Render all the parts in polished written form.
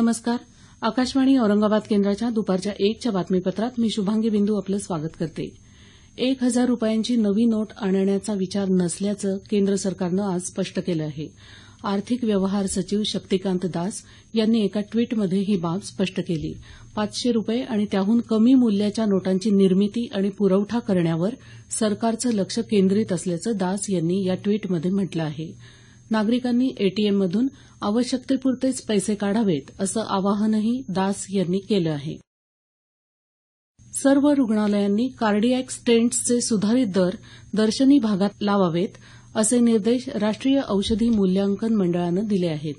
नमस्कार. आकाशवाणी औरंगाबाद केंद्राच्या दुपारच्या 1च्या बातमीपत्रात मी शुभांगी बिंदू आपलं स्वागत करते. 1,000 रुपयांची नवी नोट आणण्याचा विचार नसल्याचं केंद्र सरकारनं आज स्पष्ट केलं आहे. आर्थिक व्यवहार सचिव शक्तिकांत दास यांनी एका ट्वीटमध्ये ही बाब स्पष्ट केली. 500 रुपये आणि त्याहून कमी मूल्याच्या नोटांची निर्मिती आणि पुरवठा करण्यावर सरकारचं लक्ष केंद्रित असल्याचं दास यांनी या ट्वीटमध्ये म्हटलं आहे. नागरिकांनी एटीएममधून आवश्यकतेपुरतेच पैसे काढावेत असं आवाहनही दास यांनी केलं आहे. सर्व रुग्णालयांनी कार्डियॅक स्टेंट्सचे सुधारित दर दर्शनी भागात लावावेत असे निर्देश राष्ट्रीय औषधी मूल्यांकन मंडळानं दिले आहेत.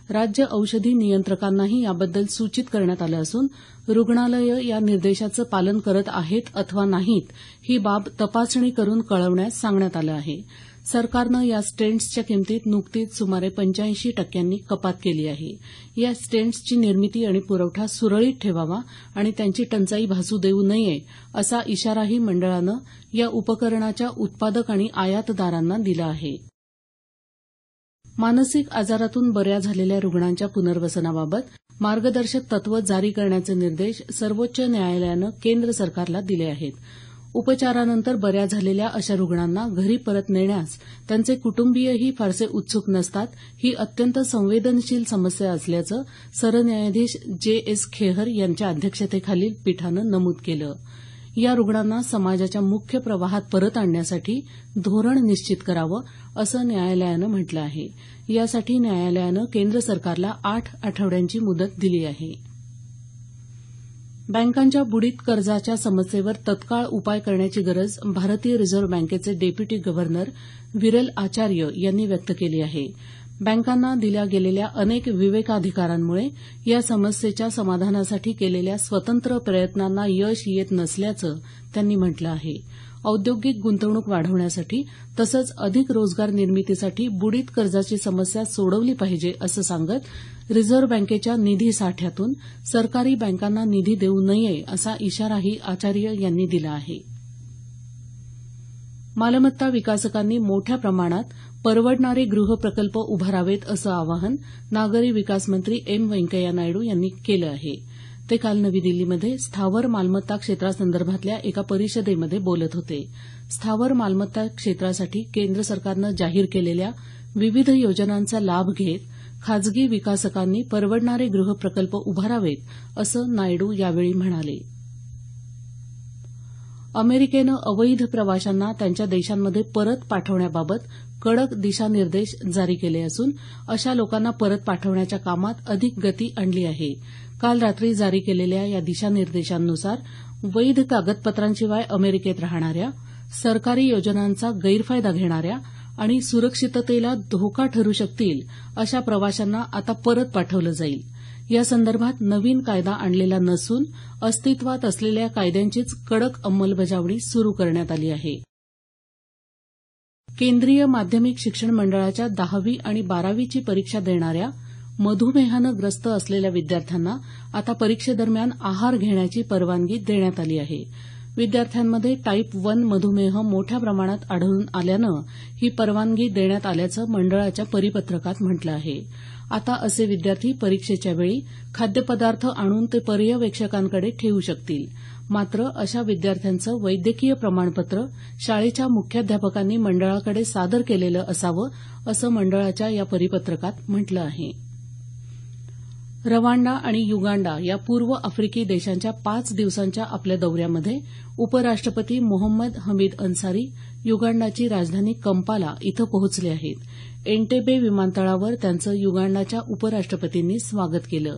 राज्य औषधी नियंत्रकांनाही याबद्दल सूचित करण्यात आलं असून रुग्णालयं या निर्देशाचं पालन करत आहेत अथवा नाहीत ही बाब तपासणी करून कळवण्यास सांगण्यात आलं आहे. सरकारनं या स्टेंट्सच्या किमतीत नुकतीच सुमारे 85% कपात केली आहे. या स्टेंट्सची निर्मिती आणि पुरवठा सुरळीत ठेवावा आणि त्यांची टंचाई भासू देऊ नये असा इशाराही मंडळानं या उपकरणाच्या उत्पादक आणि आयातदारांना दिला आहे. मानसिक आजारातून बऱ्या झालेल्या रुग्णांच्या पुनर्वसनाबाबत मार्गदर्शक तत्व जारी करण्याचे निर्देश सर्वोच्च न्यायालयानं केंद्र सरकारला दिले आहेत. उपचारानंतर बऱ्या झालेल्या अशा रुग्णांना घरी परत नेण्यास त्यांचे कुटुंबीयही फारसे उत्सुक नसतात. ही अत्यंत संवेदनशील समस्या असल्याचं सरन्यायाधीश जे.एस. खेहर यांच्या अध्यक्षतेखालील पीठानं नमूद केलं. या रुग्णांना समाजाच्या मुख्य प्रवाहात परत आणण्यासाठी धोरण निश्चित करावं असं न्यायालयानं म्हटलं आहे. यासाठी न्यायालयानं केंद्र सरकारला 8 आठवड्यांची मुदत दिली आहे. बँकांच्या बुडीत कर्जाच्या समस्येवर तत्काळ उपाय करण्याची गरज भारतीय रिझर्व्ह बँकेचे डेप्युटी गव्हर्नर विरल आचार्य यांनी व्यक्त केली आहे. बँकांना दिल्या गेलेल्या अनेक विवेकाधिकारांमुळे या समस्येच्या समाधानासाठी केलेल्या स्वतंत्र प्रयत्नांना यश येत नसल्याचं त्यांनी म्हटलं आहे. औद्योगिक गुंतवणूक वाढवण्यासाठी तसंच अधिक रोजगार निर्मितीसाठी बुडीत कर्जाची समस्या सोडवली पाहिजे असं सांगत रिझर्व्ह बँकेच्या निधी साठ्यातून सरकारी बँकांना निधी देऊ नये असा इशाराही आचार्य यांनी दिला आहे. मालमत्ता विकासकांनी मोठ्या प्रमाणात परवडणारे गृहप्रकल्प उभारावेत असं आवाहन नागरी विकास मंत्री एम व्यंकय्या नायडू यांनी केलं आहे. ते काल नवी दिल्लीमध्ये स्थावर मालमत्ता क्षेत्रासंदर्भातल्या एका परिषदेमध्ये बोलत होते. स्थावर मालमत्ता क्षेत्रासाठी केंद्र सरकारनं जाहीर केलेल्या विविध योजनांचा लाभ घेत खाजगी विकासकांनी परवडणारे गृहप्रकल्प उभारावेत असं नायडू यावेळी म्हणाले. अमेरिकेनं अवैध प्रवाशांना त्यांच्या देशांमध्ये परत पाठवण्याबाबत कडक दिशानिर्देश जारी केले असून अशा लोकांना परत पाठवण्याच्या कामात अधिक गती आणली आहे. काल रात्री जारी केलेल्या या दिशानिर्देशांनुसार वैध कागदपत्रांशिवाय अमेरिकेत राहणाऱ्या, सरकारी योजनांचा गैरफायदा घेणाऱ्या आणि सुरक्षिततेला धोका ठरू शकतील अशा प्रवाशांना आता परत पाठवलं जाईल. यासंदर्भात नवीन कायदा आणलेला नसून अस्तित्वात असलेल्या कायद्यांचीच कडक अंमलबजावणी सुरू करण्यात आली आहे. केंद्रीय माध्यमिक शिक्षण मंडळाच्या 10वी आणि 12वीची परीक्षा देणाऱ्या मधुमेहानं ग्रस्त असलेल्या विद्यार्थ्यांना आता परीक्षेदरम्यान आहार घेण्याची परवानगी देण्यात आली आहे. विद्यार्थ्यांमध्ये टाईप 1 मधुमेह मोठ्या प्रमाणात आढळून आल्यानं ही परवानगी देण्यात आल्याचं मंडळाच्या परिपत्रकात म्हटलं आहे. आता असे विद्यार्थी परीक्षेच्या वेळी खाद्यपदार्थ आणून ते पर्यवेक्षकांकडे ठेवू शकतील. मात्र अशा विद्यार्थ्यांचं वैद्यकीय प्रमाणपत्र शाळेच्या मुख्याध्यापकांनी मंडळाकडे सादर केलेलं असावं असं मंडळाच्या या परिपत्रकात म्हटलं आहे. रवांडा आणि युगांडा या पूर्व आफ्रिकी देशांच्या 5 दिवसांच्या आपल्या दौऱ्यामध्ये उपराष्ट्रपती मोहम्मद हमीद अन्सारी युगांडाची राजधानी कंपाला इथं पोहोचले आहेत. एंटेबे विमानतळावर त्यांचं युगांडाच्या उपराष्ट्रपतींनी स्वागत केलं.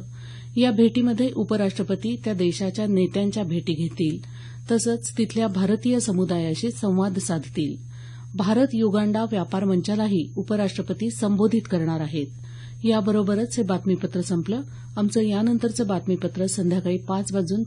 या भेटीमध्ये उपराष्ट्रपती त्या देशाच्या नेत्यांच्या भेटी घेतील तसंच तिथल्या भारतीय समुदायाशी संवाद साधतील. भारत युगांडा व्यापार मंचालाही उपराष्ट्रपती संबोधित करणार आहेत. याबरोबरच हे बातमीपत्र संपलं. आमचं यानंतरचं बातमीपत्र संध्याकाळी 5:25 वाजून